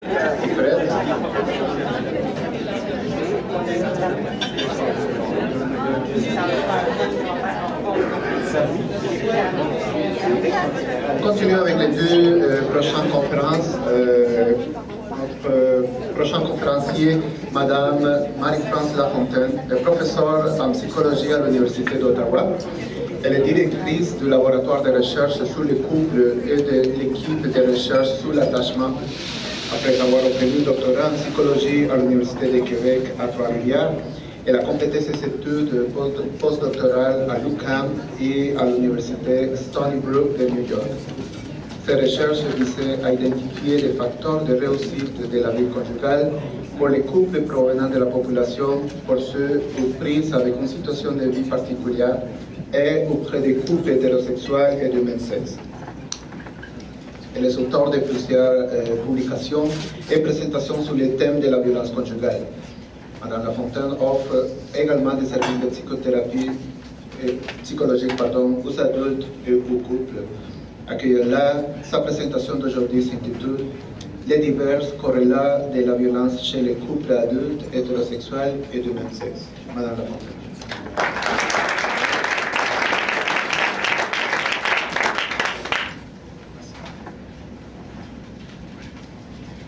On continue avec les deux prochaines conférences. Notre prochain conférencier, Madame Marie-France Lafontaine, est professeure en psychologie à l'Université d'Ottawa. Elle est directrice du laboratoire de recherche sur les couples et de l'équipe de recherche sur l'attachement, après avoir obtenu un doctorat en psychologie à l'Université de Québec à Trois-Rivières. Elle a complété ses études postdoctorales à l'UQAM et à l'Université Stony Brook de New York. Ses recherches visaient à identifier les facteurs de réussite de la vie conjugale pour les couples provenant de la population, pour ceux aux prises avec une situation de vie particulière et auprès des couples hétérosexuels et de même sexe. Elle est auteure de plusieurs publications et présentations sur les thèmes de la violence conjugale. Madame Lafontaine offre également des services de psychothérapie psychologique aux adultes et aux couples. Accueillons-la. Sa présentation d'aujourd'hui s'intitule « Les divers corrélats de la violence chez les couples adultes, hétérosexuels et de même sexe ». Madame Lafontaine.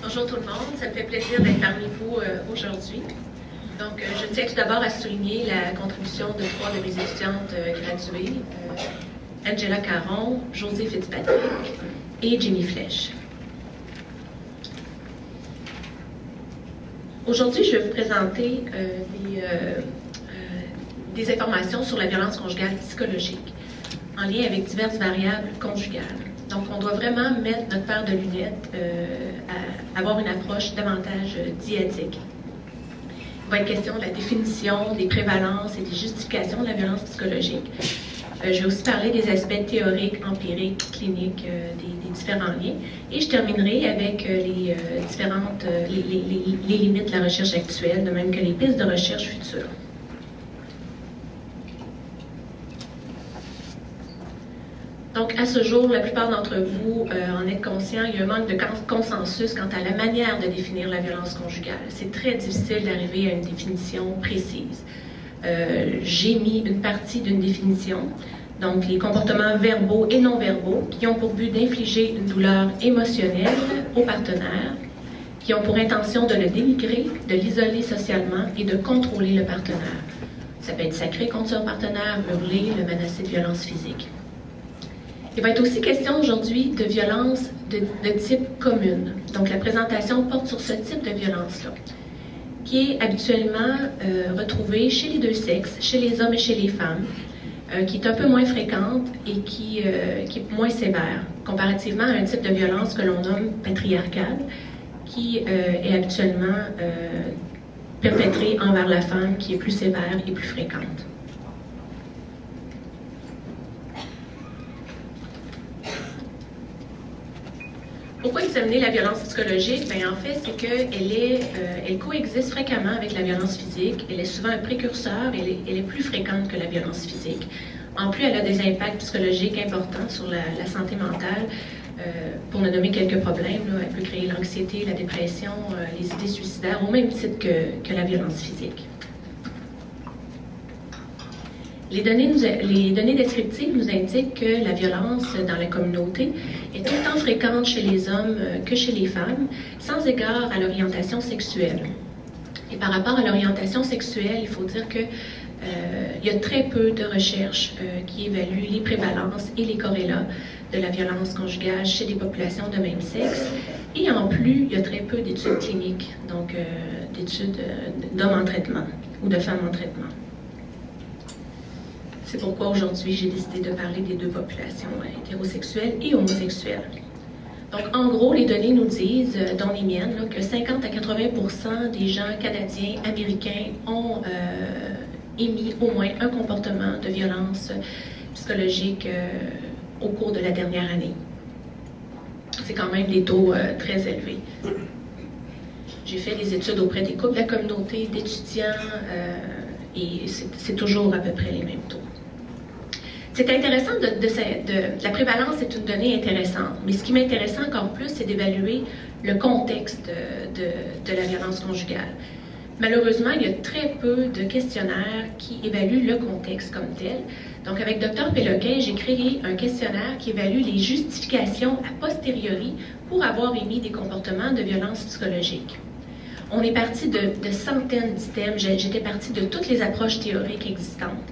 Bonjour tout le monde, ça me fait plaisir d'être parmi vous aujourd'hui. Donc, je tiens tout d'abord à souligner la contribution de trois de mes étudiantes graduées, Angela Caron, Josée Fitzpatrick et Jenny Flèche. Aujourd'hui, je vais vous présenter des informations sur la violence conjugale psychologique en lien avec diverses variables conjugales. Donc, on doit vraiment mettre notre paire de lunettes à avoir une approche davantage dyadique. Il va être question de la définition, des prévalences et des justifications de la violence psychologique. Je vais aussi parler des aspects théoriques, empiriques, cliniques des différents liens. Et je terminerai avec les limites de la recherche actuelle, de même que les pistes de recherche futures. Donc, à ce jour, la plupart d'entre vous en êtes conscients, il y a un manque de consensus quant à la manière de définir la violence conjugale. C'est très difficile d'arriver à une définition précise. J'ai mis une partie d'une définition, donc les comportements verbaux et non verbaux, qui ont pour but d'infliger une douleur émotionnelle au partenaire, qui ont pour intention de le dénigrer, de l'isoler socialement et de contrôler le partenaire. Ça peut être sacré contre son partenaire, hurler, le menacer de violence physique. Il va être aussi question aujourd'hui de violence de type commune. Donc la présentation porte sur ce type de violence-là, qui est habituellement retrouvée chez les deux sexes, chez les hommes et chez les femmes, qui est un peu moins fréquente et qui est moins sévère, comparativement à un type de violence que l'on nomme patriarcale, qui est habituellement perpétrée envers la femme, qui est plus sévère et plus fréquente. Pourquoi examiner la violence psychologique? Bien, en fait, c'est qu'elle coexiste fréquemment avec la violence physique. Elle est souvent un précurseur, elle est plus fréquente que la violence physique. En plus, elle a des impacts psychologiques importants sur la santé mentale. Pour ne nommer quelques problèmes, là, elle peut créer l'anxiété, la dépression, les idées suicidaires, au même titre que la violence physique. Les données descriptives nous indiquent que la violence dans la communauté est autant fréquente chez les hommes que chez les femmes, sans égard à l'orientation sexuelle. Et par rapport à l'orientation sexuelle, il faut dire qu'il y a très peu de recherches qui évaluent les prévalences et les corrélats de la violence conjugale chez des populations de même sexe. Et en plus, il y a très peu d'études cliniques, donc d'études d'hommes en traitement ou de femmes en traitement. C'est pourquoi aujourd'hui, j'ai décidé de parler des deux populations, hétérosexuelles et homosexuelles. Donc, en gros, les données nous disent, dont les miennes, là, que 50 à 80% des gens canadiens, américains ont émis au moins un comportement de violence psychologique au cours de la dernière année. C'est quand même des taux très élevés. J'ai fait des études auprès des couples de la communauté, d'étudiants, et c'est toujours à peu près les mêmes taux. C'est intéressant, la prévalence est une donnée intéressante, mais ce qui m'intéresse encore plus, c'est d'évaluer le contexte de la violence conjugale. Malheureusement, il y a très peu de questionnaires qui évaluent le contexte comme tel. Donc, avec Dr Péloquin, j'ai créé un questionnaire qui évalue les justifications a posteriori pour avoir émis des comportements de violence psychologique. On est parti de centaines d'items. J'étais partie de toutes les approches théoriques existantes.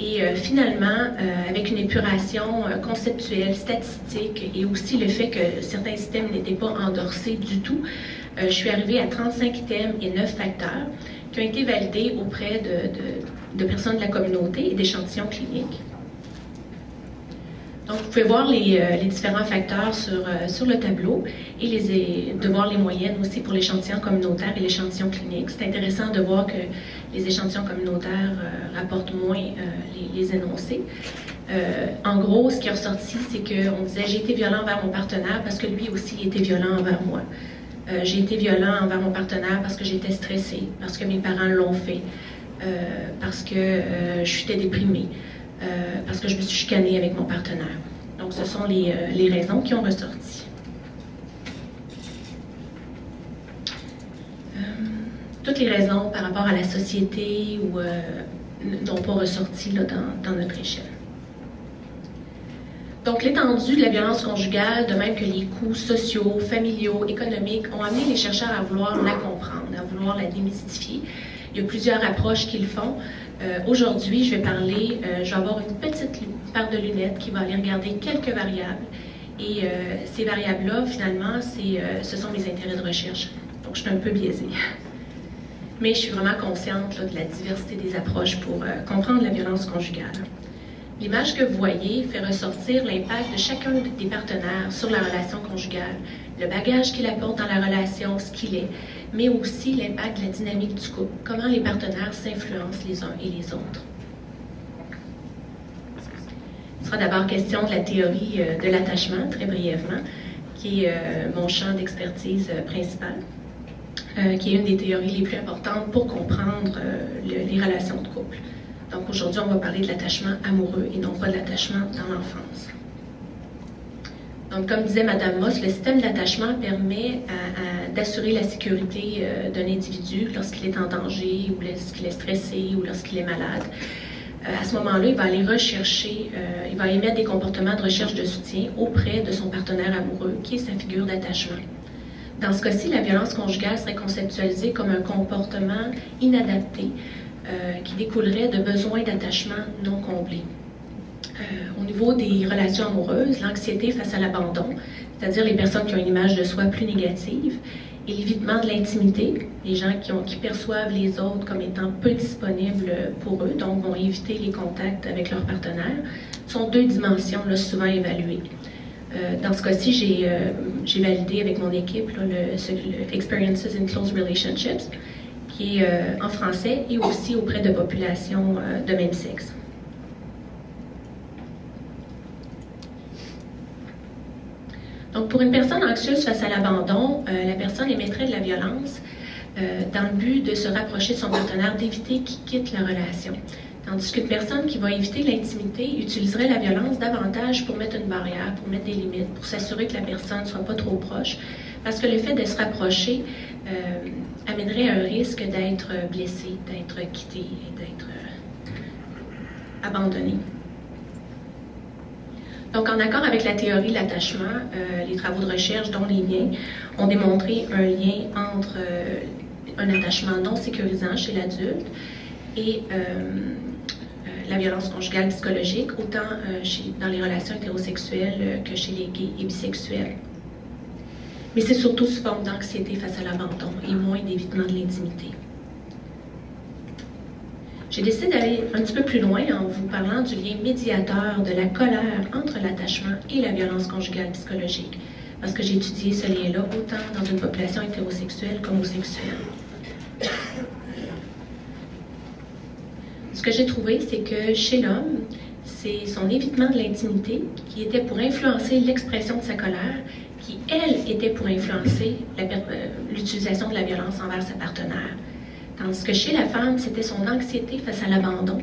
Et finalement, avec une épuration conceptuelle, statistique, et aussi le fait que certains systèmes n'étaient pas endorsés du tout, je suis arrivée à 35 items et 9 facteurs qui ont été validés auprès de personnes de la communauté et d'échantillons cliniques. Donc, vous pouvez voir les différents facteurs sur le tableau et de voir les moyennes aussi pour l'échantillon communautaire et l'échantillon clinique. C'est intéressant de voir que les échantillons communautaires rapportent moins les énoncés. En gros, ce qui est ressorti, c'est qu'on disait « j'ai été violent envers mon partenaire parce que lui aussi était violent envers moi. J'ai été violent envers mon partenaire parce que j'étais stressée, parce que mes parents l'ont fait, parce que j'étais déprimée. Parce que je me suis chicanée avec mon partenaire. Donc, ce sont les raisons qui ont ressorti. Toutes les raisons par rapport à la société ou n'ont pas ressorti là, dans notre échelle. Donc, l'étendue de la violence conjugale, de même que les coûts sociaux, familiaux, économiques, ont amené les chercheurs à vouloir la comprendre, à vouloir la démystifier. Il y a plusieurs approches qui le font. Aujourd'hui, je vais avoir une petite paire de lunettes qui va aller regarder quelques variables. Et ces variables-là, finalement, ce sont mes intérêts de recherche. Donc, je suis un peu biaisée. Mais je suis vraiment consciente là, de la diversité des approches pour comprendre la violence conjugale. L'image que vous voyez fait ressortir l'impact de chacun des partenaires sur la relation conjugale, le bagage qu'il apporte dans la relation, ce qu'il est, mais aussi l'impact de la dynamique du couple, comment les partenaires s'influencent les uns et les autres. Il sera d'abord question de la théorie de l'attachement, très brièvement, qui est mon champ d'expertise principal, qui est une des théories les plus importantes pour comprendre les relations de couple. Donc aujourd'hui, on va parler de l'attachement amoureux et non pas de l'attachement dans l'enfance. Donc, comme disait Mme Moss, le système d'attachement permet d'assurer la sécurité d'un individu lorsqu'il est en danger ou lorsqu'il est stressé ou lorsqu'il est malade. À ce moment-là, il va aller rechercher, il va émettre des comportements de recherche de soutien auprès de son partenaire amoureux, qui est sa figure d'attachement. Dans ce cas-ci, la violence conjugale serait conceptualisée comme un comportement inadapté qui découlerait de besoins d'attachement non comblés. Au niveau des relations amoureuses, l'anxiété face à l'abandon, c'est-à-dire les personnes qui ont une image de soi plus négative, et l'évitement de l'intimité, les gens qui perçoivent les autres comme étant peu disponibles pour eux, donc vont éviter les contacts avec leur partenaire, sont deux dimensions là, souvent évaluées. Dans ce cas-ci, j'ai validé avec mon équipe là, le Experiences in Close Relationships, qui est en français et aussi auprès de populations de même sexe. Donc, pour une personne anxieuse face à l'abandon, la personne émettrait de la violence dans le but de se rapprocher de son partenaire, d'éviter qu'il quitte la relation. Tandis qu'une personne qui va éviter l'intimité utiliserait la violence davantage pour mettre une barrière, pour mettre des limites, pour s'assurer que la personne ne soit pas trop proche. Parce que le fait de se rapprocher amènerait un risque d'être blessé, d'être quitté et d'être abandonné. Donc, en accord avec la théorie de l'attachement, les travaux de recherche, dont les miens, ont démontré un lien entre un attachement non sécurisant chez l'adulte et la violence conjugale psychologique, autant dans les relations hétérosexuelles que chez les gays et bisexuels. Mais c'est surtout sous forme d'anxiété face à l'abandon et moins d'évitement de l'intimité. J'ai décidé d'aller un petit peu plus loin en vous parlant du lien médiateur de la colère entre l'attachement et la violence conjugale psychologique, parce que j'ai étudié ce lien-là autant dans une population hétérosexuelle qu'homosexuelle. Ce que j'ai trouvé, c'est que chez l'homme, c'est son évitement de l'intimité qui était pour influencer l'expression de sa colère, qui, elle, était pour influencer l'utilisation de la violence envers sa partenaire. Tandis que chez la femme, c'était son anxiété face à l'abandon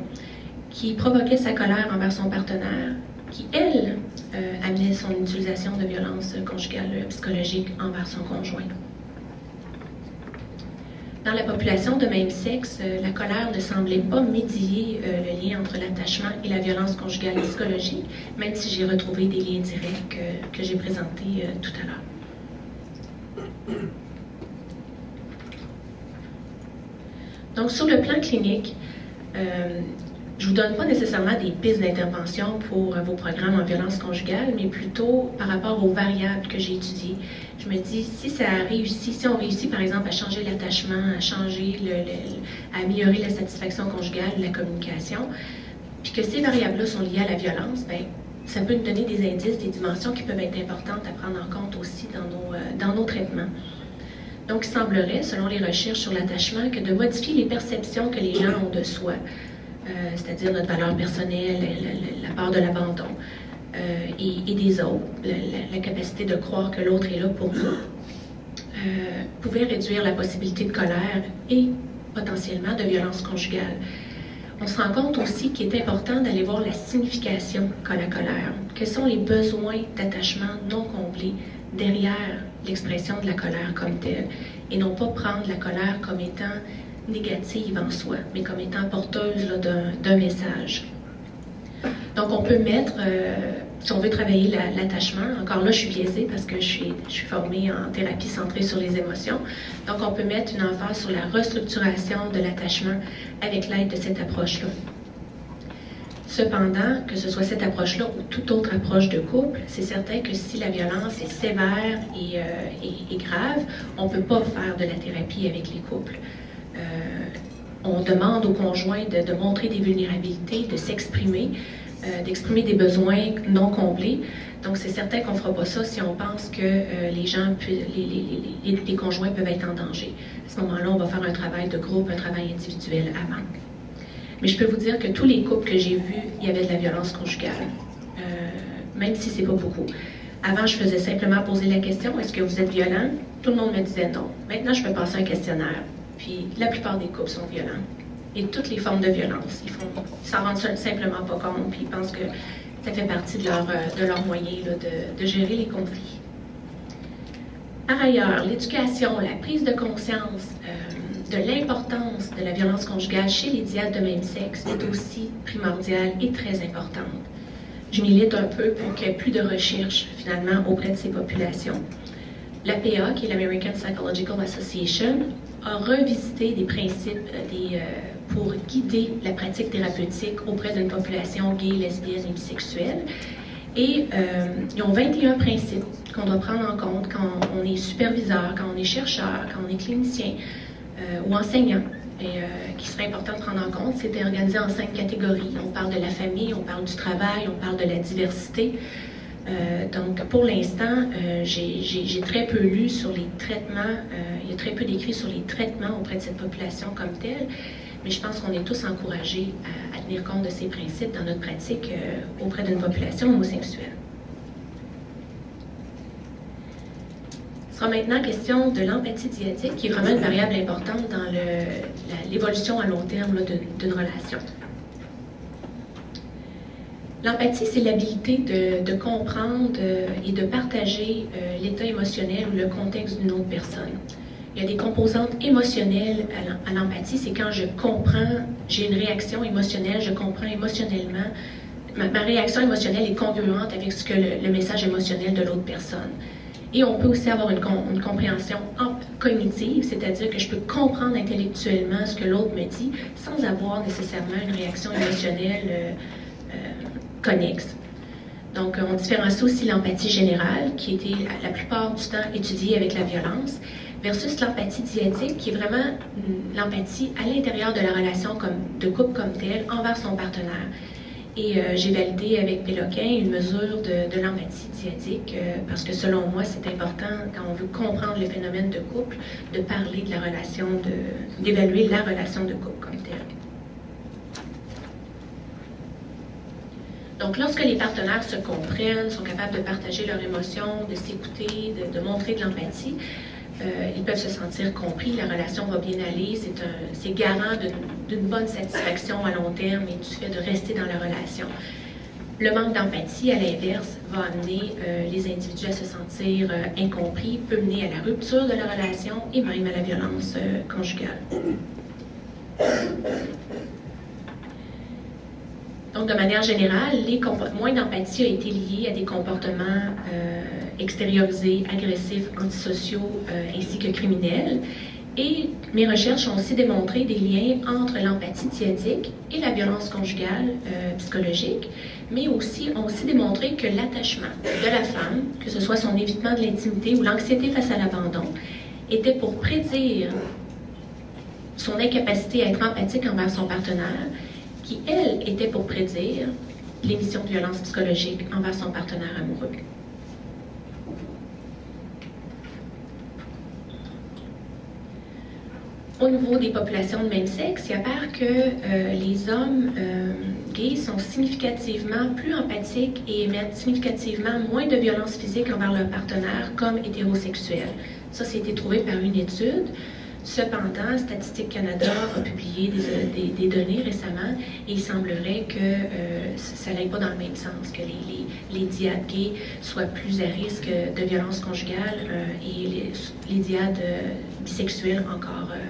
qui provoquait sa colère envers son partenaire, qui, elle, amenait son utilisation de violence conjugale psychologique envers son conjoint. Dans la population de même sexe, la colère ne semblait pas médier le lien entre l'attachement et la violence conjugale psychologique, même si j'ai retrouvé des liens directs que j'ai présentés tout à l'heure. Donc, sur le plan clinique, je ne vous donne pas nécessairement des pistes d'intervention pour vos programmes en violence conjugale, mais plutôt par rapport aux variables que j'ai étudiées. Je me dis, si on réussit par exemple à changer l'attachement, à améliorer la satisfaction conjugale, la communication, puis que ces variables-là sont liées à la violence, bien, ça peut nous donner des indices, des dimensions qui peuvent être importantes à prendre en compte aussi dans nos traitements. Donc, il semblerait, selon les recherches sur l'attachement, que de modifier les perceptions que les gens ont de soi, c'est-à-dire notre valeur personnelle, la peur de l'abandon et des autres, la capacité de croire que l'autre est là pour nous, pouvait réduire la possibilité de colère et potentiellement de violence conjugale. On se rend compte aussi qu'il est important d'aller voir la signification qu'a la colère. Quels sont les besoins d'attachement non comblés derrière l'expression de la colère comme telle, et non pas prendre la colère comme étant négative en soi, mais comme étant porteuse d'un message. Donc, on peut mettre, si on veut travailler l'attachement, encore là, je suis biaisée parce que je suis formée en thérapie centrée sur les émotions. Donc, on peut mettre une emphase sur la restructuration de l'attachement avec l'aide de cette approche-là. Cependant, que ce soit cette approche-là ou toute autre approche de couple, c'est certain que si la violence est sévère et grave, on ne peut pas faire de la thérapie avec les couples. On demande au conjoint de montrer des vulnérabilités, de s'exprimer, d'exprimer des besoins non comblés. Donc, c'est certain qu'on ne fera pas ça si on pense que les conjoints peuvent être en danger. À ce moment-là, on va faire un travail de groupe, un travail individuel avant. Mais je peux vous dire que tous les couples que j'ai vus, il y avait de la violence conjugale, même si ce n'est pas beaucoup. Avant, je faisais simplement poser la question, est-ce que vous êtes violent? Tout le monde me disait non. Maintenant, je peux passer un questionnaire. Puis la plupart des couples sont violents. Et toutes les formes de violence, ils s'en rendent simplement pas compte, puis ils pensent que ça fait partie de leur moyen là, de gérer les conflits. Par ailleurs, l'éducation, la prise de conscience de l'importance de la violence conjugale chez les diades de même sexe est aussi primordiale et très importante. Je milite un peu pour qu'il y ait plus de recherche, finalement, auprès de ces populations. L'APA, qui est l'American Psychological Association, a revisité des principes pour guider la pratique thérapeutique auprès d'une population gay, lesbienne et bisexuelle. Et ils ont 21 principes qu'on doit prendre en compte quand on est superviseur, quand on est chercheur, quand on est clinicien ou enseignant. Et qui serait important de prendre en compte, c'est organisé en 5 catégories. On parle de la famille, on parle du travail, on parle de la diversité. Donc, pour l'instant, j'ai très peu lu sur les traitements, il y a très peu d'écrits sur les traitements auprès de cette population comme telle, mais je pense qu'on est tous encouragés à tenir compte de ces principes dans notre pratique auprès d'une population homosexuelle. Il sera maintenant question de l'empathie dyadique, qui est vraiment une variable importante dans l'évolution à long terme d'une relation. L'empathie, c'est l'habilité de comprendre et de partager l'état émotionnel ou le contexte d'une autre personne. Il y a des composantes émotionnelles à l'empathie, c'est quand je comprends, j'ai une réaction émotionnelle, je comprends émotionnellement, ma réaction émotionnelle est congruente avec ce que le message émotionnel de l'autre personne. Et on peut aussi avoir une compréhension cognitive, c'est-à-dire que je peux comprendre intellectuellement ce que l'autre me dit sans avoir nécessairement une réaction émotionnelle connexe. Donc, on différencie aussi l'empathie générale, qui était la plupart du temps étudiée avec la violence, versus l'empathie dyadique, qui est vraiment l'empathie à l'intérieur de la relation de couple comme telle envers son partenaire. Et j'ai validé avec Péloquin une mesure de l'empathie dyadique, parce que selon moi, c'est important, quand on veut comprendre le phénomène de couple, de parler de la relation, d'évaluer la relation de couple comme telle. Donc, lorsque les partenaires se comprennent, sont capables de partager leurs émotions, de s'écouter, de montrer de l'empathie, ils peuvent se sentir compris, la relation va bien aller, c'est garant d'une bonne satisfaction à long terme et du fait de rester dans la relation. Le manque d'empathie, à l'inverse, va amener les individus à se sentir incompris, peut mener à la rupture de la relation et même à la violence conjugale. Donc, de manière générale, moins d'empathie a été lié à des comportements extériorisés, agressifs, antisociaux ainsi que criminels. Et mes recherches ont aussi démontré des liens entre l'empathie dyadique et la violence conjugale psychologique, mais aussi ont aussi démontré que l'attachement de la femme, que ce soit son évitement de l'intimité ou l'anxiété face à l'abandon, était pour prédire son incapacité à être empathique envers son partenaire, qui, elle, était pour prédire l'émission de violence psychologique envers son partenaire amoureux. Au niveau des populations de même sexe, il apparaît que les hommes gays sont significativement plus empathiques et émettent significativement moins de violence physique envers leur partenaire comme hétérosexuels. Ça a été trouvé par une étude. Cependant, Statistique Canada a publié des données récemment et il semblerait que ça n'aille pas dans le même sens, que les dyades gays soient plus à risque de violence conjugale et les dyades bisexuels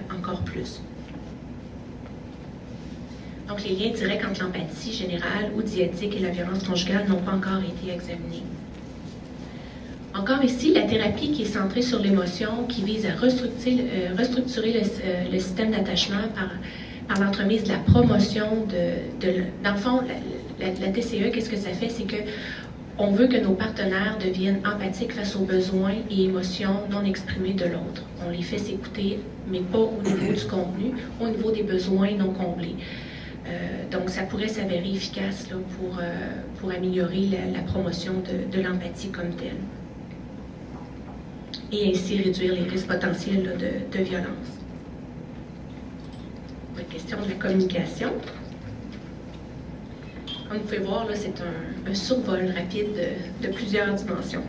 encore plus. Donc, les liens directs entre l'empathie générale ou dyadique et la violence conjugale n'ont pas encore été examinés. Encore ici, la thérapie qui est centrée sur l'émotion, qui vise à restructurer le système d'attachement par l'entremise de la promotion dans le fond, la TCE, qu'est-ce que ça fait? C'est qu'on veut que nos partenaires deviennent empathiques face aux besoins et émotions non exprimés de l'autre. On les fait s'écouter, mais pas au niveau du contenu, au niveau des besoins non comblés. Donc, ça pourrait s'avérer efficace là, pour améliorer la promotion de l'empathie comme telle. Et ainsi réduire les risques potentiels là, de violence. La question de la communication. Comme vous pouvez voir, c'est un survol rapide de plusieurs dimensions.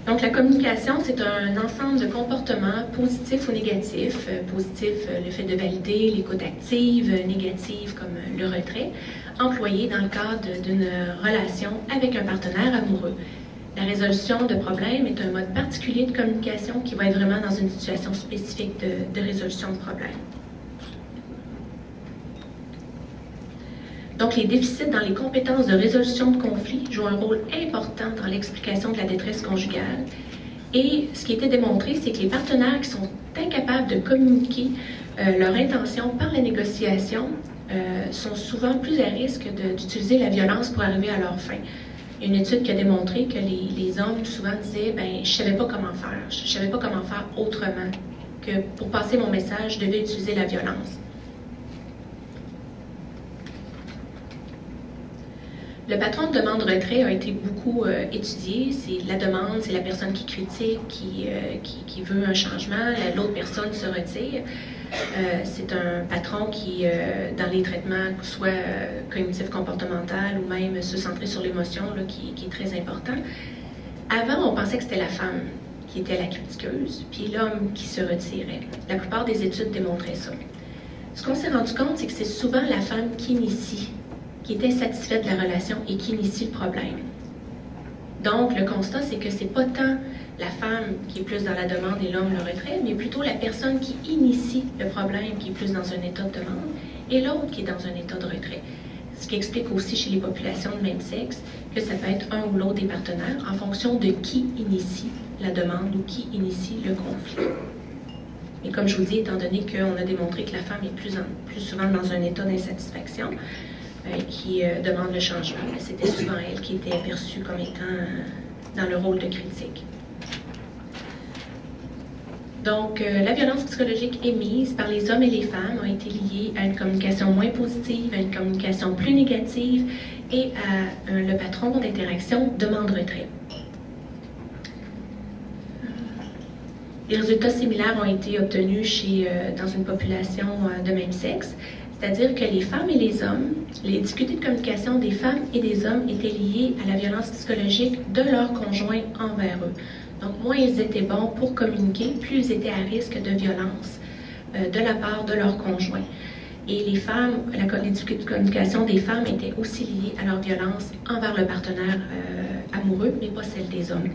Donc, la communication, c'est un ensemble de comportements positifs ou négatifs. Positif, le fait de valider, l'écoute active, négative comme le retrait, employé dans le cadre d'une relation avec un partenaire amoureux. La résolution de problèmes est un mode particulier de communication qui va être vraiment dans une situation spécifique de résolution de problèmes. Donc, les déficits dans les compétences de résolution de conflits jouent un rôle important dans l'explication de la détresse conjugale. Et ce qui a été démontré, c'est que les partenaires qui sont incapables de communiquer leur intention par la négociation sont souvent plus à risque d'utiliser la violence pour arriver à leur fin. Il y a une étude qui a démontré que les hommes souvent disaient « je ne savais pas comment faire, je ne savais pas comment faire autrement, que pour passer mon message, je devais utiliser la violence ». Le patron de demande-retrait a été beaucoup étudié. C'est la demande, c'est la personne qui critique, qui veut un changement, l'autre personne se retire. C'est un patron qui, dans les traitements, soit cognitif comportemental ou même se centrer sur l'émotion, qui est très important. Avant, on pensait que c'était la femme qui était la critiqueuse, puis l'homme qui se retirait. La plupart des études démontraient ça. Ce qu'on s'est rendu compte, c'est que c'est souvent la femme qui initie, qui est insatisfaite de la relation et qui initie le problème. Donc, le constat, c'est que c'est pas tant la femme qui est plus dans la demande et l'homme le retrait, mais plutôt la personne qui initie le problème, qui est plus dans un état de demande, et l'autre qui est dans un état de retrait. Ce qui explique aussi chez les populations de même sexe que ça peut être un ou l'autre des partenaires en fonction de qui initie la demande ou qui initie le conflit. Et comme je vous dis, étant donné qu'on a démontré que la femme est plus souvent dans un état d'insatisfaction, qui demande le changement, c'était souvent elle qui était aperçue comme étant dans le rôle de critique. Donc, la violence psychologique émise par les hommes et les femmes a été liée à une communication moins positive, à une communication plus négative et à le patron d'interaction demande-retrait. Des résultats similaires ont été obtenus dans une population de même sexe, c'est-à-dire que les femmes et les hommes, les difficultés de communication des femmes et des hommes étaient liées à la violence psychologique de leurs conjoints envers eux. Donc, moins ils étaient bons pour communiquer, plus ils étaient à risque de violence de la part de leur conjoint. Et les femmes, les difficultés de communication des femmes étaient aussi liées à leur violence envers le partenaire amoureux, mais pas celle des hommes.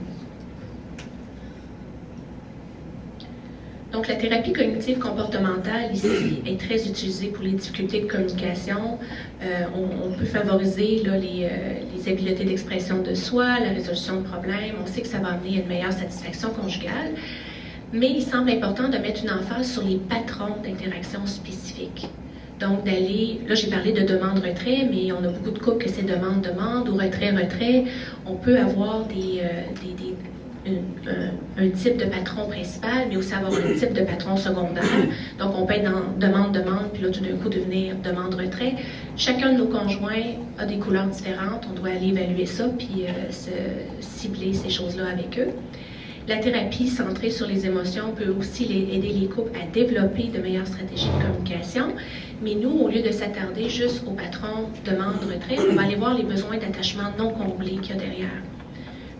Donc, la thérapie cognitive comportementale ici est très utilisée pour les difficultés de communication. On peut favoriser là, les habiletés d'expression de soi, la résolution de problèmes. On sait que ça va amener une meilleure satisfaction conjugale. Mais il semble important de mettre une emphase sur les patrons d'interaction spécifiques. Donc, d'aller, là j'ai parlé de demande-retrait, mais on a beaucoup de couples que c'est demande-demande ou retrait-retrait. On peut avoir un type de patron principal, mais aussi avoir un type de patron secondaire. Donc, on peut être dans demande-demande, puis là, tout d'un coup, devenir demande-retrait. Chacun de nos conjoints a des couleurs différentes. On doit aller évaluer ça, puis cibler ces choses-là avec eux. La thérapie centrée sur les émotions peut aussi aider les couples à développer de meilleures stratégies de communication. Mais nous, au lieu de s'attarder juste au patron demande-retrait, on va aller voir les besoins d'attachement non comblés qu'il y a derrière.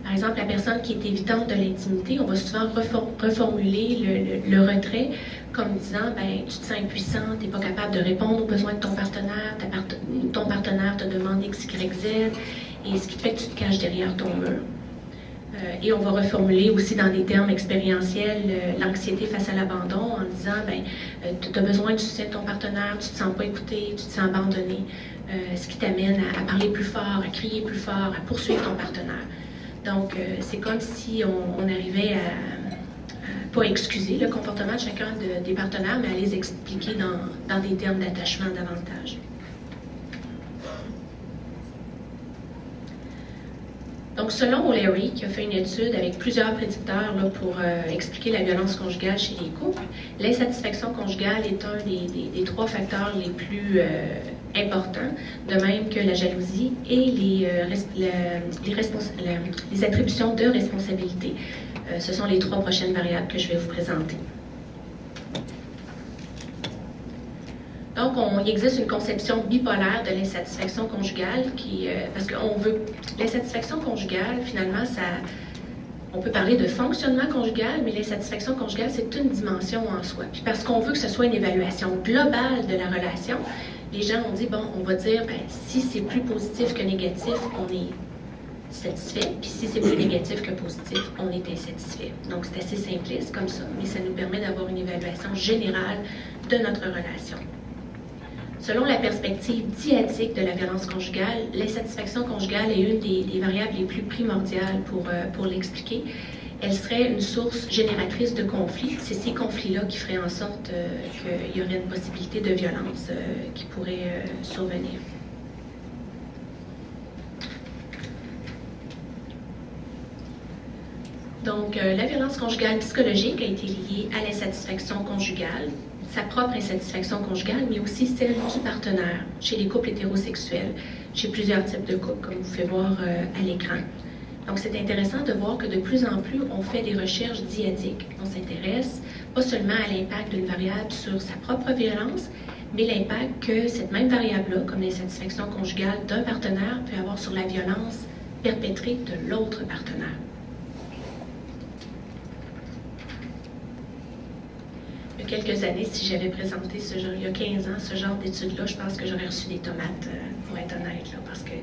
Par exemple, la personne qui est évitante de l'intimité, on va souvent reformuler le retrait comme disant, ben, tu te sens impuissant, tu n'es pas capable de répondre aux besoins de ton partenaire te demande X, Y, Z, et ce qui fait que tu te caches derrière ton mur. Et on va reformuler aussi dans des termes expérientiels l'anxiété face à l'abandon en disant, ben, tu as besoin du soutien de ton partenaire, tu ne te sens pas écouté, tu te sens abandonné, ce qui t'amène à parler plus fort, à crier plus fort, à poursuivre ton partenaire. Donc, c'est comme si on arrivait à pas excuser le comportement de chacun des partenaires, mais à les expliquer dans des termes d'attachement davantage. Donc, selon O'Leary, qui a fait une étude avec plusieurs prédicteurs là, pour expliquer la violence conjugale chez les couples, l'insatisfaction conjugale est un des 3 facteurs les plus importants, de même que la jalousie et les attributions de responsabilité. Ce sont les 3 prochaines variables que je vais vous présenter. Donc, il existe une conception bipolaire de l'insatisfaction conjugale parce qu'on veut... L'insatisfaction conjugale, finalement, on peut parler de fonctionnement conjugal, mais l'insatisfaction conjugale, c'est une dimension en soi. Puis parce qu'on veut que ce soit une évaluation globale de la relation, les gens ont dit, bon, on va dire, ben, si c'est plus positif que négatif, on est satisfait, puis si c'est plus négatif que positif, on est insatisfait. Donc, c'est assez simpliste comme ça, mais ça nous permet d'avoir une évaluation générale de notre relation. Selon la perspective dyadique de la violence conjugale, l'insatisfaction conjugale est une des variables les plus primordiales pour l'expliquer. Elle serait une source génératrice de conflits. C'est ces conflits-là qui feraient en sorte qu'il y aurait une possibilité de violence qui pourrait survenir. Donc, la violence conjugale psychologique a été liée à l'insatisfaction conjugale, sa propre insatisfaction conjugale, mais aussi celle du partenaire chez les couples hétérosexuels, chez plusieurs types de couples, comme vous pouvez voir à l'écran. Donc, c'est intéressant de voir que de plus en plus, on fait des recherches dyadiques. On s'intéresse pas seulement à l'impact d'une variable sur sa propre violence, mais l'impact que cette même variable-là, comme l'insatisfaction conjugale d'un partenaire, peut avoir sur la violence perpétrée de l'autre partenaire. Il y a quelques années, si j'avais présenté il y a 15 ans, ce genre d'études-là, je pense que j'aurais reçu des tomates, pour être honnête, là, parce que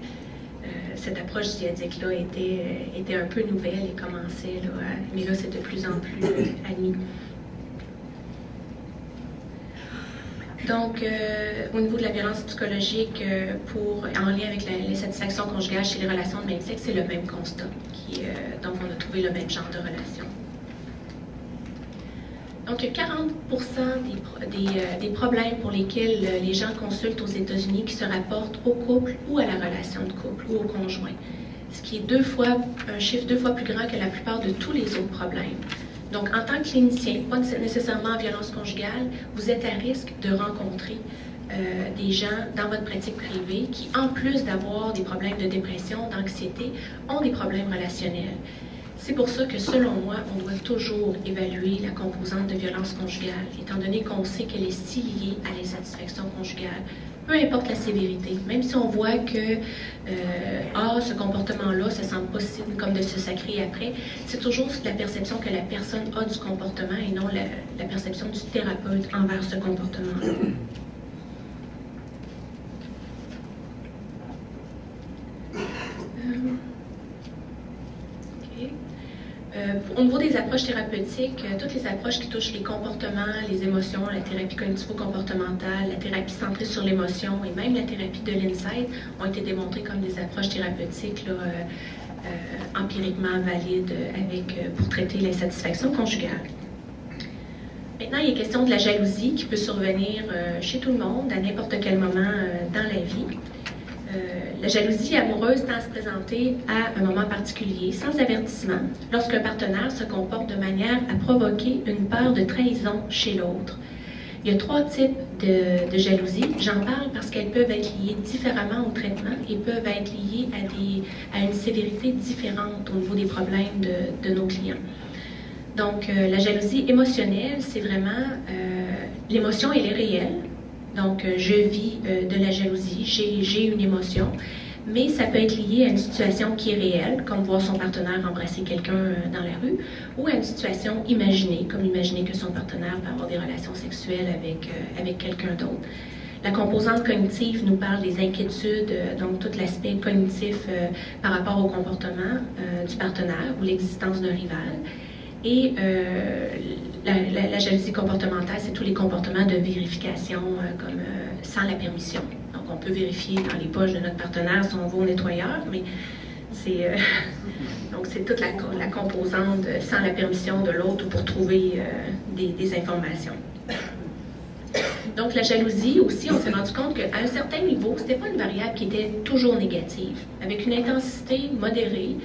cette approche dyadique-là était un peu nouvelle et commençait, là, mais là, c'est de plus en plus admis. Donc, au niveau de la violence psychologique, en lien avec l'insatisfaction conjugale chez les relations de même sexe, c'est le même constat. Donc, on a trouvé le même genre de relation. Donc, il y a 40% des problèmes pour lesquels les gens consultent aux États-Unis qui se rapportent au couple ou à la relation de couple ou au conjoint, ce qui est un chiffre 2 fois plus grand que la plupart de tous les autres problèmes. Donc, en tant que clinicien, pas nécessairement en violence conjugale, vous êtes à risque de rencontrer des gens dans votre pratique privée qui, en plus d'avoir des problèmes de dépression, d'anxiété, ont des problèmes relationnels. C'est pour ça que, selon moi, on doit toujours évaluer la composante de violence conjugale, étant donné qu'on sait qu'elle est si liée à l'insatisfaction conjugale. Peu importe la sévérité, même si on voit que ce comportement-là, ça semble possible comme de se sacrer après, c'est toujours la perception que la personne a du comportement et non la perception du thérapeute envers ce comportement-là. Au niveau des approches thérapeutiques, toutes les approches qui touchent les comportements, les émotions, la thérapie cognitivo-comportementale, la thérapie centrée sur l'émotion et même la thérapie de l'insight ont été démontrées comme des approches thérapeutiques là, empiriquement valides pour traiter l'insatisfaction conjugale. Maintenant, il est question de la jalousie qui peut survenir chez tout le monde à n'importe quel moment dans la vie. La jalousie amoureuse tend à se présenter à un moment particulier, sans avertissement, lorsqu'un partenaire se comporte de manière à provoquer une peur de trahison chez l'autre. Il y a 3 types de jalousie. J'en parle parce qu'elles peuvent être liées différemment au traitement et peuvent être liées à une sévérité différente au niveau des problèmes de nos clients. Donc, la jalousie émotionnelle, c'est vraiment l'émotion, elle est réelle. Donc, je vis de la jalousie, j'ai une émotion, mais ça peut être lié à une situation qui est réelle, comme voir son partenaire embrasser quelqu'un dans la rue, ou à une situation imaginée, comme imaginer que son partenaire va avoir des relations sexuelles avec quelqu'un d'autre. La composante cognitive nous parle des inquiétudes, donc tout l'aspect cognitif par rapport au comportement du partenaire ou l'existence d'un rival. Et la jalousie comportementale, c'est tous les comportements de vérification comme sans la permission. Donc, on peut vérifier dans les poches de notre partenaire si on va au nettoyeur, mais c'est donc c'est toute la composante sans la permission de l'autre pour trouver des informations. Donc, la jalousie aussi, on s'est rendu compte qu'à un certain niveau, ce n'était pas une variable qui était toujours négative. Avec une intensité modérée,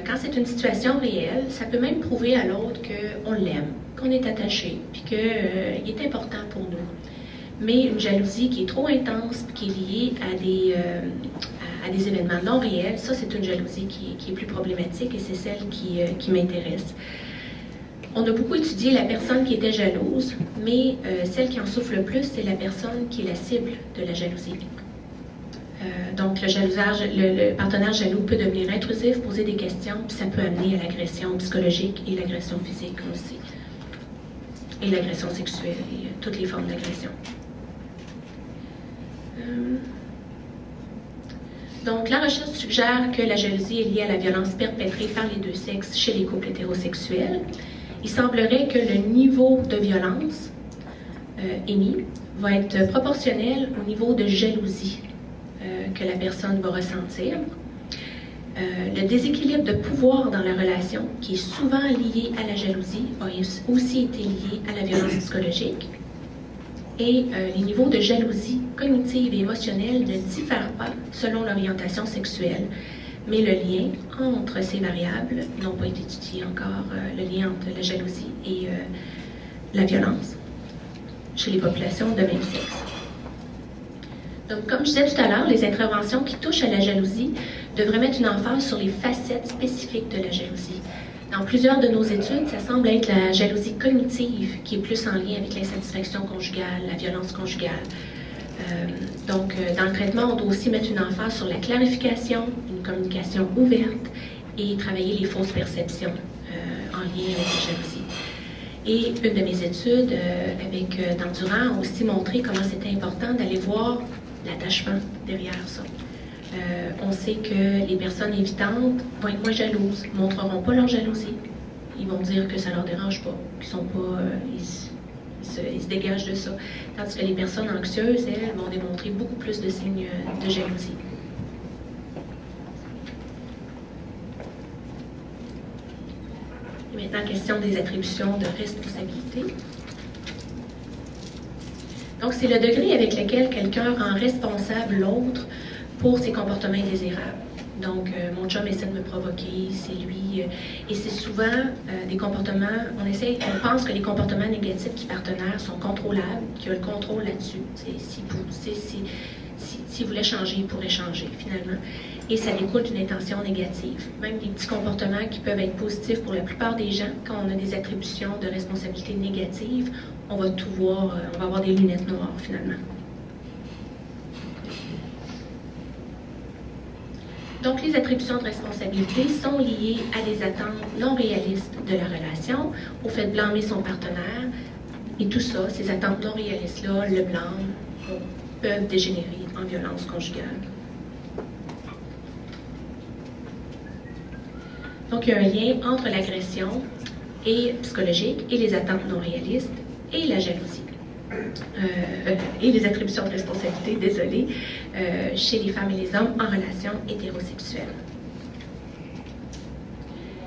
quand c'est une situation réelle, ça peut même prouver à l'autre qu'on l'aime, qu'on est attaché, puis qu'il est important pour nous. Mais une jalousie qui est trop intense, qui est liée à des événements non réels, ça c'est une jalousie qui est plus problématique et c'est celle qui m'intéresse. On a beaucoup étudié la personne qui était jalouse, mais celle qui en souffre le plus, c'est la personne qui est la cible de la jalousie. Donc, le partenaire jaloux peut devenir intrusif, poser des questions, puis ça peut amener à l'agression psychologique et l'agression physique aussi. Et l'agression sexuelle et toutes les formes d'agression. Donc, la recherche suggère que la jalousie est liée à la violence perpétrée par les 2 sexes chez les couples hétérosexuels. Il semblerait que le niveau de violence émis va être proportionnel au niveau de jalousie que la personne va ressentir. Le déséquilibre de pouvoir dans la relation, qui est souvent lié à la jalousie, a aussi été lié à la violence psychologique. Et les niveaux de jalousie cognitive et émotionnelle ne diffèrent pas selon l'orientation sexuelle. Mais le lien entre ces variables n'ont pas été étudiés encore, le lien entre la jalousie et la violence chez les populations de même sexe. Donc, comme je disais tout à l'heure, les interventions qui touchent à la jalousie devraient mettre une emphase sur les facettes spécifiques de la jalousie. Dans plusieurs de nos études, ça semble être la jalousie cognitive qui est plus en lien avec l'insatisfaction conjugale, la violence conjugale. Donc, dans le traitement, on doit aussi mettre une emphase sur la clarification, une communication ouverte et travailler les fausses perceptions en lien avec la jalousie. Et une de mes études avec Dandurand a aussi montré comment c'était important d'aller voir l'attachement derrière ça. On sait que les personnes évitantes vont être moins jalouses, ne montreront pas leur jalousie. Ils vont dire que ça ne leur dérange pas, qu'ils sont pas, ils se dégagent de ça. Tandis que les personnes anxieuses, elles, vont démontrer beaucoup plus de signes de jalousie. Et maintenant, question des attributions de responsabilité. Donc, c'est le degré avec lequel quelqu'un rend responsable l'autre pour ses comportements indésirables. Donc, mon chum essaie de me provoquer, c'est lui. Et c'est souvent des comportements, on pense que les comportements négatifs du partenaire sont contrôlables, qu'il a le contrôle là-dessus. S'il voulait changer, il pourrait changer, finalement. Et ça découle d'une intention négative. Même des petits comportements qui peuvent être positifs pour la plupart des gens, quand on a des attributions de responsabilité négatives, on va tout voir, on va avoir des lunettes noires, finalement. Donc, les attributions de responsabilité sont liées à des attentes non réalistes de la relation, au fait de blâmer son partenaire, et tout ça, ces attentes non réalistes-là, le blâme, peuvent dégénérer en violence conjugale. Donc, il y a un lien entre l'agression psychologique et les attentes non réalistes et la jalousie. Et les attributions de responsabilité, désolée, chez les femmes et les hommes en relation hétérosexuelle.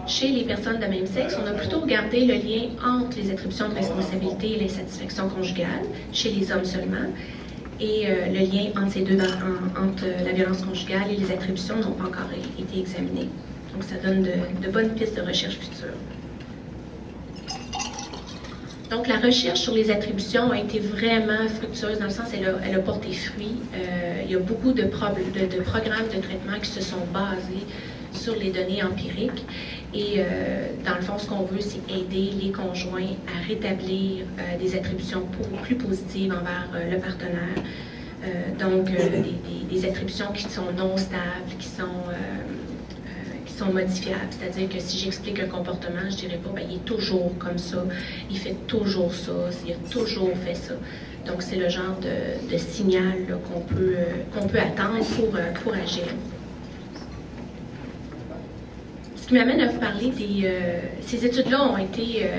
Chez les personnes de même sexe, on a plutôt regardé le lien entre les attributions de responsabilité et l'insatisfaction conjugale, chez les hommes seulement, et le lien entre ces deux, entre la violence conjugale et les attributions n'ont pas encore été examinés. Donc ça donne de bonnes pistes de recherche futures. Donc, la recherche sur les attributions a été vraiment fructueuse, dans le sens elle a porté fruit. Il y a beaucoup de programmes de traitement qui se sont basés sur les données empiriques. Et dans le fond, ce qu'on veut, c'est aider les conjoints à rétablir des attributions plus positives envers le partenaire. Donc, des attributions qui sont non stables, qui sont modifiables, c'est-à-dire que si j'explique un comportement, je dirais pas, ben, il est toujours comme ça, il fait toujours ça, il a toujours fait ça. Donc, c'est le genre de signal qu'on peut attendre pour agir. Ce qui m'amène à vous parler ces études-là ont été,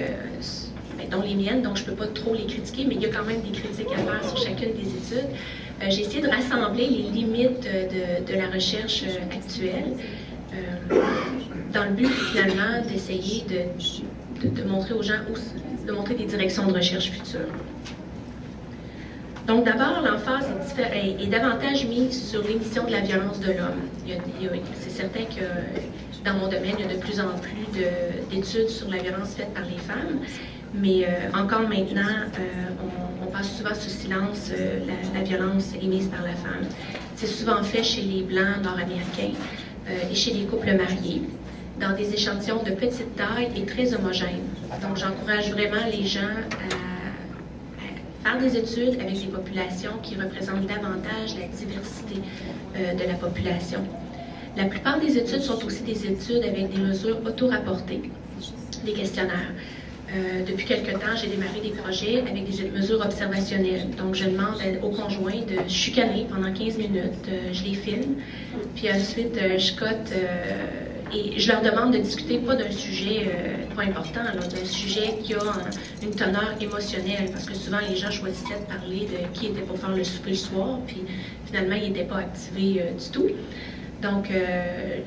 dont les miennes, donc je ne peux pas trop les critiquer, mais il y a quand même des critiques à faire sur chacune des études. J'ai essayé de rassembler les limites de la recherche actuelle, dans le but finalement d'essayer de montrer aux gens, de montrer des directions de recherche futures. Donc d'abord, l'emphase est davantage mise sur l'émission de la violence de l'homme. C'est certain que dans mon domaine, il y a de plus en plus d'études sur la violence faite par les femmes, mais encore maintenant, on passe souvent sous silence la violence émise par la femme. C'est souvent fait chez les Blancs nord-américains et chez les couples mariés, dans des échantillons de petite taille et très homogènes. Donc, j'encourage vraiment les gens à faire des études avec des populations qui représentent davantage la diversité de la population. La plupart des études sont aussi des études avec des mesures auto-rapportées, des questionnaires. Depuis quelque temps, j'ai démarré des projets avec des mesures observationnelles. Donc, je demande aux conjoints de chicaner pendant 15 minutes. Je les filme, puis ensuite, je cote et je leur demande de discuter pas d'un sujet pas important, d'un sujet qui a une teneur émotionnelle, parce que souvent, les gens choisissaient de parler de qui était pour faire le souper le soir, puis finalement, ils n'étaient pas activés du tout. Donc,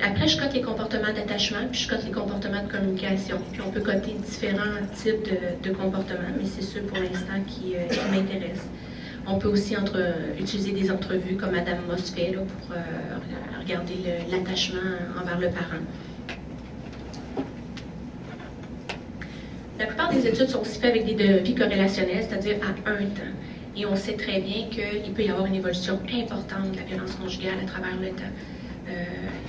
après, je cote les comportements d'attachement, puis je cote les comportements de communication. Puis on peut coter différents types de comportements, mais c'est ceux pour l'instant qui m'intéressent. On peut aussi utiliser des entrevues comme Mme Moss fait là, pour regarder l'attachement envers le parent. La plupart des études sont aussi faites avec des devis corrélationnels, c'est-à-dire à un temps. Et on sait très bien qu'il peut y avoir une évolution importante de la violence conjugale à travers le temps.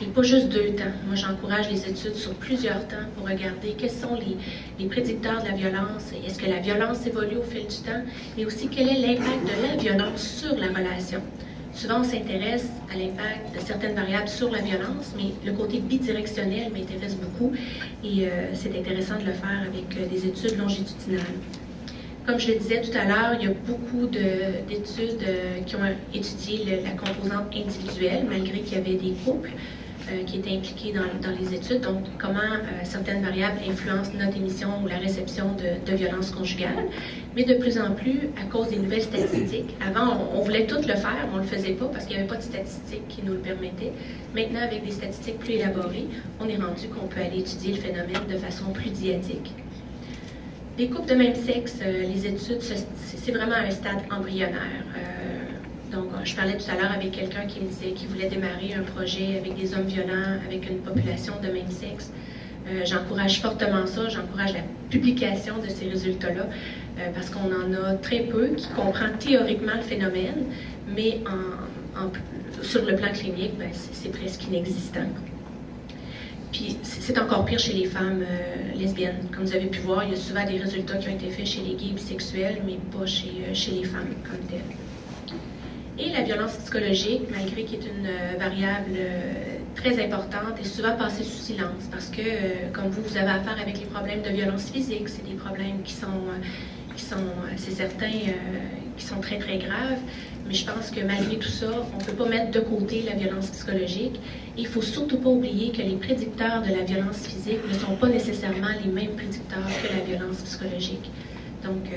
Et pas juste 2 temps. Moi, j'encourage les études sur plusieurs temps pour regarder quels sont les prédicteurs de la violence. Est-ce que la violence évolue au fil du temps? Mais aussi, quel est l'impact de la violence sur la relation? Souvent, on s'intéresse à l'impact de certaines variables sur la violence, mais le côté bidirectionnel m'intéresse beaucoup et c'est intéressant de le faire avec des études longitudinales. Comme je le disais tout à l'heure, il y a beaucoup d'études qui ont étudié la composante individuelle, malgré qu'il y avait des couples qui étaient impliqués dans les études. Donc, comment certaines variables influencent notre émission ou la réception de violences conjugales. Mais de plus en plus, à cause des nouvelles statistiques, avant, on voulait tout le faire, on ne le faisait pas parce qu'il n'y avait pas de statistiques qui nous le permettaient. Maintenant, avec des statistiques plus élaborées, on est rendu qu'on peut aller étudier le phénomène de façon plus diatique. Les couples de même sexe, les études, c'est vraiment un stade embryonnaire. Donc, je parlais tout à l'heure avec quelqu'un qui me disait qu'il voulait démarrer un projet avec des hommes violents, avec une population de même sexe. J'encourage fortement ça, j'encourage la publication de ces résultats-là, parce qu'on en a très peu qui comprend théoriquement le phénomène, mais sur le plan clinique, ben, c'est presque inexistant. Puis c'est encore pire chez les femmes lesbiennes. Comme vous avez pu voir, il y a souvent des résultats qui ont été faits chez les gays et bisexuels, mais pas chez les femmes comme telles. Et la violence psychologique, malgré qu'il est une variable très importante, est souvent passée sous silence parce que, comme vous avez affaire avec les problèmes de violence physique, c'est des problèmes qui c'est certain, qui sont très, très graves. Mais je pense que malgré tout ça, on ne peut pas mettre de côté la violence psychologique. Il ne faut surtout pas oublier que les prédicteurs de la violence physique ne sont pas nécessairement les mêmes prédicteurs que la violence psychologique. Donc,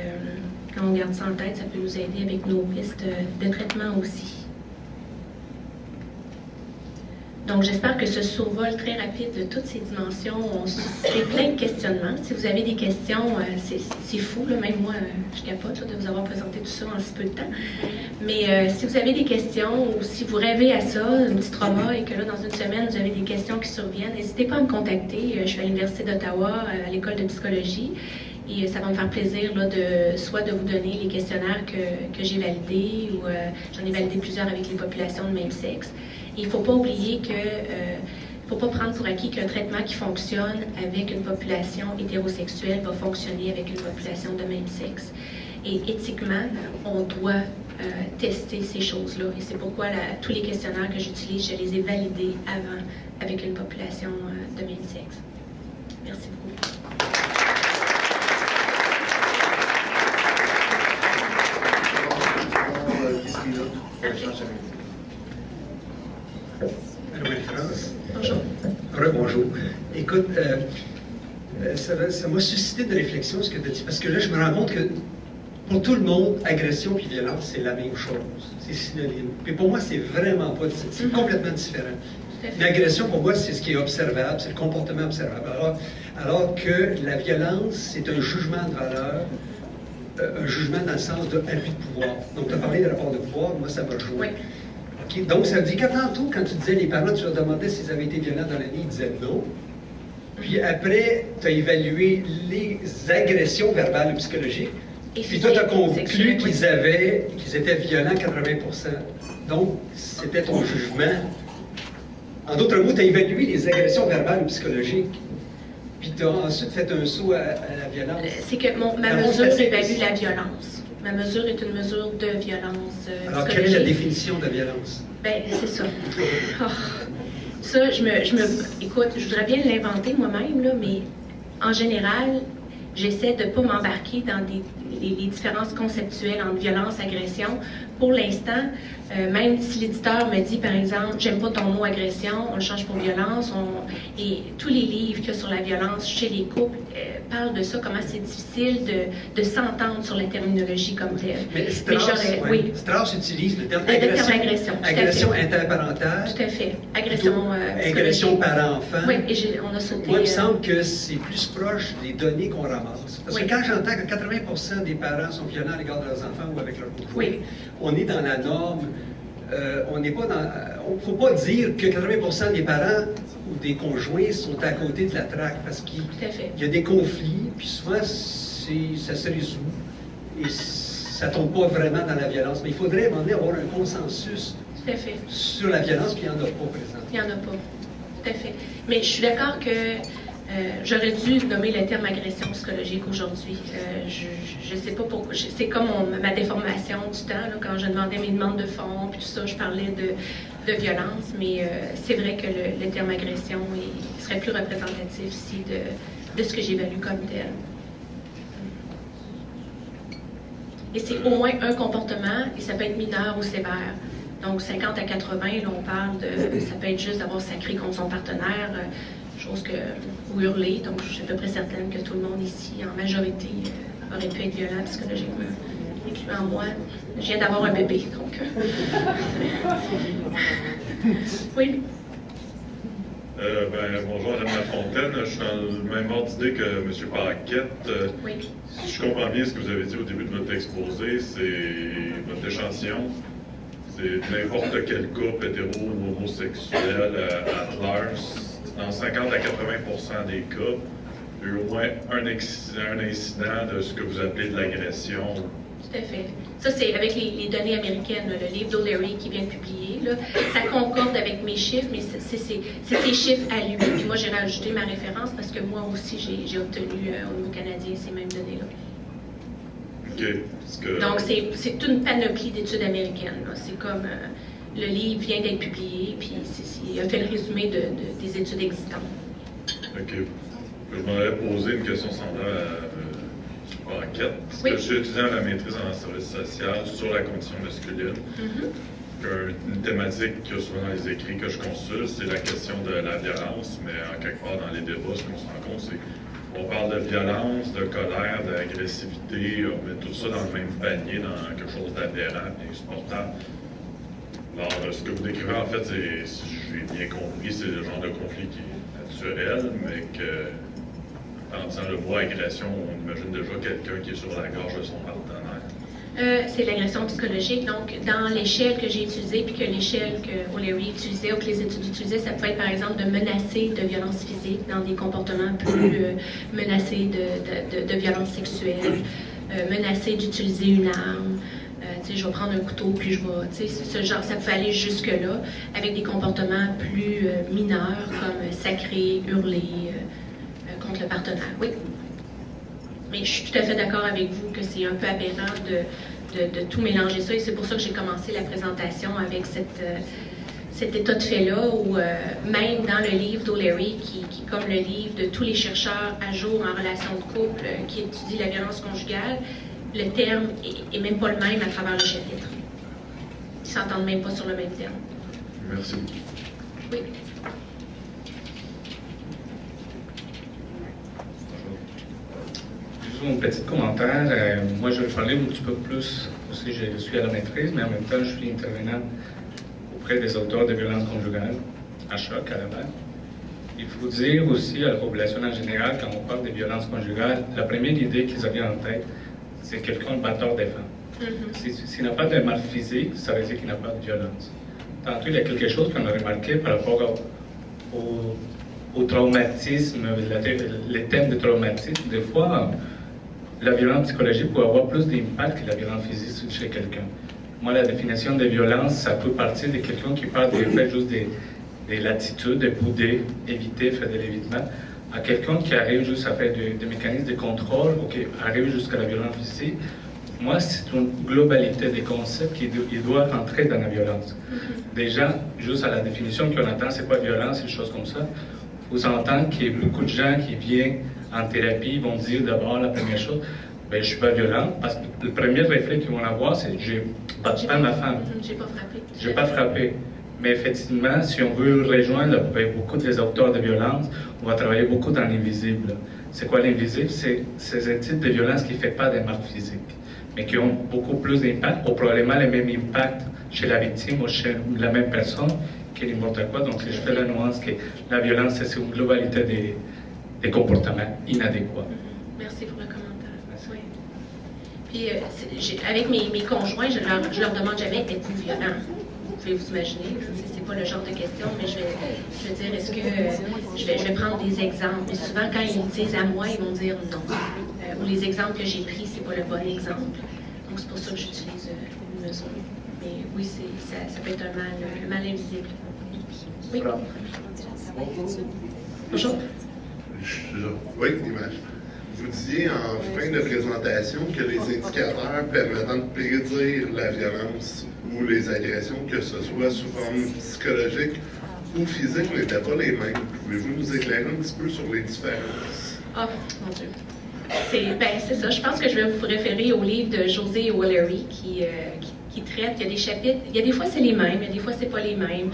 quand on garde ça en tête, ça peut nous aider avec nos pistes de traitement aussi. Donc, j'espère que ce survol très rapide de toutes ces dimensions a suscité plein de questionnements. Si vous avez des questions, c'est fou, là, même moi, je capote là, de vous avoir présenté tout ça en si peu de temps. Mais si vous avez des questions ou si vous rêvez à ça, un petit trauma, et que là, dans une semaine, vous avez des questions qui surviennent, n'hésitez pas à me contacter. Je suis à l'Université d'Ottawa, à l'école de psychologie. Et ça va me faire plaisir là, soit de vous donner les questionnaires que j'ai validés, ou j'en ai validé plusieurs avec les populations de même sexe. Et il ne faut pas oublier que, il ne faut pas prendre pour acquis qu'un traitement qui fonctionne avec une population hétérosexuelle va fonctionner avec une population de même sexe. Et éthiquement, on doit tester ces choses-là. Et c'est pourquoi tous les questionnaires que j'utilise, je les ai validés avant avec une population de même sexe. Merci beaucoup. Marie-France. Bonjour. Bonjour. Écoute, ça m'a suscité de réflexion ce que tu as dit, parce que là, je me rends compte que pour tout le monde, agression et violence, c'est la même chose. C'est synonyme. Et pour moi, c'est vraiment pas, c'est complètement différent. L'agression, pour moi, c'est ce qui est observable, c'est le comportement observable. Alors que la violence, c'est un jugement de valeur, un jugement dans le sens d'abus de pouvoir. Donc, tu as parlé de rapport de pouvoir, moi, ça m'a joué. Oui. Okay. Donc, ça veut dire que tantôt, quand tu disais les parents, tu leur demandais s'ils avaient été violents dans la vie, ils disaient non. Puis après, tu as évalué les agressions verbales ou psychologiques. Puis toi, tu as conclu qu'ils étaient violents 80%. Donc, c'était ton jugement. En d'autres mots, tu as évalué les agressions verbales ou psychologiques. Puis tu as ensuite fait un saut à la violence. C'est que ma mesure évalue la violence. Ma mesure est une mesure de violence Alors, quelle est la définition de la violence? Bien, c'est ça. Oh. Ça, écoute, je voudrais bien l'inventer moi-même, là, mais en général, j'essaie de ne pas m'embarquer dans les différences conceptuelles entre violence et agression. Pour l'instant, même si l'éditeur me dit, par exemple, j'aime pas ton mot agression, on le change pour violence, et tous les livres qu'il y a sur la violence chez les couples parlent de ça, comment c'est difficile de s'entendre sur la terminologie comme telle. Mais Strauss utilise le terme agression. Agression interparentale. Tout à fait. Agression parent-enfant. Oui, et on a sauté. Moi, il me semble que c'est plus proche des données qu'on ramasse. Parce que quand j'entends que 80% des parents sont violents à l'égard de leurs enfants ou avec leur conjoint, on est dans la norme. On n'est pas dans. Il ne faut pas dire que 80% des parents ou des conjoints sont à côté de la traque parce qu'il y a des conflits, puis souvent ça se résout et ça ne tombe pas vraiment dans la violence. Mais il faudrait à un moment donné avoir un consensus sur la violence, puis il n'y en a pas présentement. Il n'y en a pas. Tout à fait. Mais je suis d'accord que j'aurais dû nommer le terme agression psychologique aujourd'hui. Je ne sais pas pourquoi. C'est comme ma déformation du temps, là, quand je demandais mes demandes de fonds, puis tout ça, je parlais de violence, mais c'est vrai que le terme agression serait plus représentatif ici de ce que j'évalue comme tel. Et c'est au moins un comportement, et ça peut être mineur ou sévère. Donc 50 à 80, là, on parle de. Ça peut être juste d'avoir sacré contre son partenaire. Chose ou hurler, donc je suis à peu près certaine que tout le monde ici, en majorité, aurait pu être violent psychologiquement, incluant moi. Je viens d'avoir un bébé, donc... Oui? Bonjour, Mme Lafontaine. Je suis dans le même ordre d'idée que M. Paquette. Oui. Si je comprends bien ce que vous avez dit au début de votre exposé, c'est votre échantillon. C'est n'importe quel couple hétéro ou homosexuel à large. Dans 50 à 80% des cas, il y a eu au moins un incident de ce que vous appelez de l'agression. Tout à fait. Ça, c'est avec les données américaines, le livre d'O'Leary qui vient de publier. Là, ça concorde avec mes chiffres, mais c'est ces chiffres à lui. Puis moi, j'ai rajouté ma référence parce que moi aussi, j'ai obtenu au niveau canadien ces mêmes données-là. OK. Donc, c'est toute une panoplie d'études américaines. C'est comme... le livre vient d'être publié, puis il a fait le résumé des études existantes. OK. Je m'aurais posé une question semblable Paquette. Parce que je suis étudiant à la maîtrise en service social sur la condition masculine. Une thématique qu'il y a souvent dans les écrits que je consulte, c'est la question de la violence, mais en quelque part dans les débats, ce qu'on se rend compte, c'est qu'on parle de violence, de colère, d'agressivité, on met tout ça dans le même panier, dans quelque chose d'aberrant et insupportable. Alors, ce que vous décrivez, en fait, si j'ai bien compris, c'est le genre de conflit qui est naturel, mais que, en disant le mot agression, on imagine déjà quelqu'un qui est sur la gorge de son partenaire. C'est l'agression psychologique. Donc, dans l'échelle que j'ai utilisée, puis que l'échelle que O'Leary utilisait ou que les études utilisaient, ça peut être, par exemple, de menacer de violence physique dans des comportements plus menacés de violence sexuelle, menacer d'utiliser une arme. Je vais prendre un couteau, puis je vais... Ce genre, ça peut aller jusque-là, avec des comportements plus mineurs, comme sacrer, hurler contre le partenaire. Oui. Mais je suis tout à fait d'accord avec vous que c'est un peu aberrant de tout mélanger ça, et c'est pour ça que j'ai commencé la présentation avec cet état de fait-là, où même dans le livre d'O'Leary, qui est comme le livre de tous les chercheurs à jour en relation de couple qui étudient la violence conjugale, le terme est même pas le même à travers le chapitre. Ils ne s'entendent même pas sur le même terme. Merci. Oui. Juste un petit commentaire. Moi, je vais parler un petit peu plus, aussi je suis à la maîtrise, mais en même temps, je suis intervenant auprès des auteurs de violences conjugales, à Choc, à Laval. Il faut dire aussi à la population en général, quand on parle de violences conjugales, la première idée qu'ils avaient en tête, c'est quelqu'un de batteur des femmes. S'il n'a pas de mal physique, ça veut dire qu'il n'a pas de violence. Tantôt, il y a quelque chose qu'on a remarqué par rapport au traumatisme, les thèmes de traumatisme. Des fois, la violence psychologique peut avoir plus d'impact que la violence physique chez quelqu'un. Moi, la définition de violence, ça peut partir de quelqu'un qui parle des faits juste de l'attitude, de bouder, éviter, faire de l'évitement, à quelqu'un qui arrive juste à faire des mécanismes de contrôle ou qui arrive jusqu'à la violence physique. Moi, c'est une globalité des concepts qui doivent rentrer dans la violence. Déjà, juste à la définition qu'on attend, c'est quoi violence, des choses comme ça, il faut entendre qu'il y a beaucoup de gens qui viennent en thérapie vont dire d'abord la première chose, ben, je ne suis pas violent, parce que le premier réflexe qu'ils vont avoir, c'est je ne bats pas ma femme. J'ai pas frappé. Je n'ai pas frappé. Mais effectivement, si on veut rejoindre beaucoup des auteurs de violence, on va travailler beaucoup dans l'invisible. C'est quoi l'invisible? C'est ces types de violence qui ne font pas des marques physiques, mais qui ont beaucoup plus d'impact, ou probablement le même impact chez la victime ou chez la même personne que n'importe quoi. Donc, je fais la nuance que la violence, c'est une globalité des comportements inadéquats. Merci pour le commentaire. Oui. Puis, avec mes conjoints, je leur demande jamais êtes-vous violent? Vous pouvez vous imaginer, c'est pas le genre de question, mais je vais dire, est-ce que je vais prendre des exemples. Mais souvent, quand ils me disent à moi, ils vont dire non. Ou les exemples que j'ai pris, c'est pas le bon exemple. Donc, c'est pour ça que j'utilise une mesure. Mais oui, ça peut être un mal invisible. Oui. Bonjour. Oui, l'image. Vous disiez en fin de présentation que les indicateurs permettant de prédire la violence ou les agressions, que ce soit sous forme psychologique ou physique, n'étaient pas les mêmes. Pouvez-vous nous éclairer un petit peu sur les différences? Ah, mon Dieu. C'est ça. Je pense que je vais vous référer au livre de José O'Leary qui traite. Il y a des chapitres, il y a des fois c'est les mêmes, il y a des fois c'est pas les mêmes.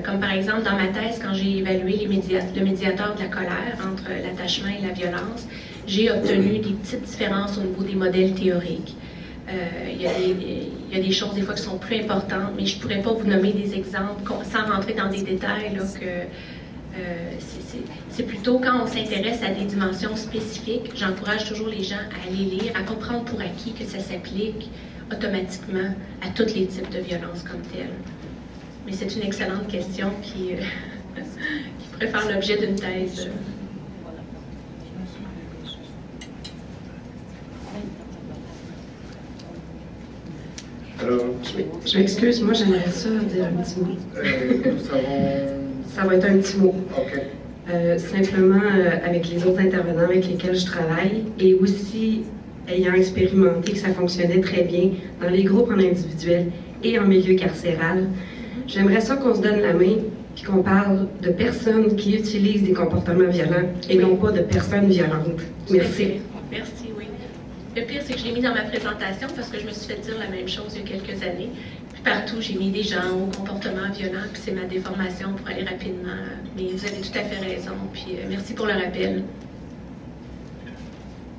Comme par exemple dans ma thèse, quand j'ai évalué le médiateur de la colère entre l'attachement et la violence, j'ai obtenu des petites différences au niveau des modèles théoriques. Il y a des choses des fois qui sont plus importantes, mais je ne pourrais pas vous nommer des exemples sans rentrer dans des détails là, que c'est plutôt quand on s'intéresse à des dimensions spécifiques, j'encourage toujours les gens à aller lire, à comprendre pour acquis que ça s'applique automatiquement à tous les types de violences comme telles. Mais c'est une excellente question qui pourrait faire l'objet d'une thèse. Alors, Je m'excuse, moi j'aimerais ça dire un petit mot. nous avons... Ça va être un petit mot. OK. Simplement, avec les autres intervenants avec lesquels je travaille, et aussi ayant expérimenté que ça fonctionnait très bien dans les groupes en individuel et en milieu carcéral, j'aimerais ça qu'on se donne la main puis qu'on parle de personnes qui utilisent des comportements violents et non pas de personnes violentes. Merci. Merci, oui. Le pire, c'est que je l'ai mis dans ma présentation parce que je me suis fait dire la même chose il y a quelques années. Puis partout, j'ai mis des gens au comportement violent, puis c'est ma déformation pour aller rapidement. Mais vous avez tout à fait raison, puis merci pour le rappel.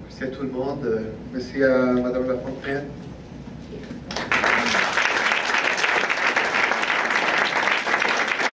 Merci à tout le monde. Merci à Mme Lafontaine.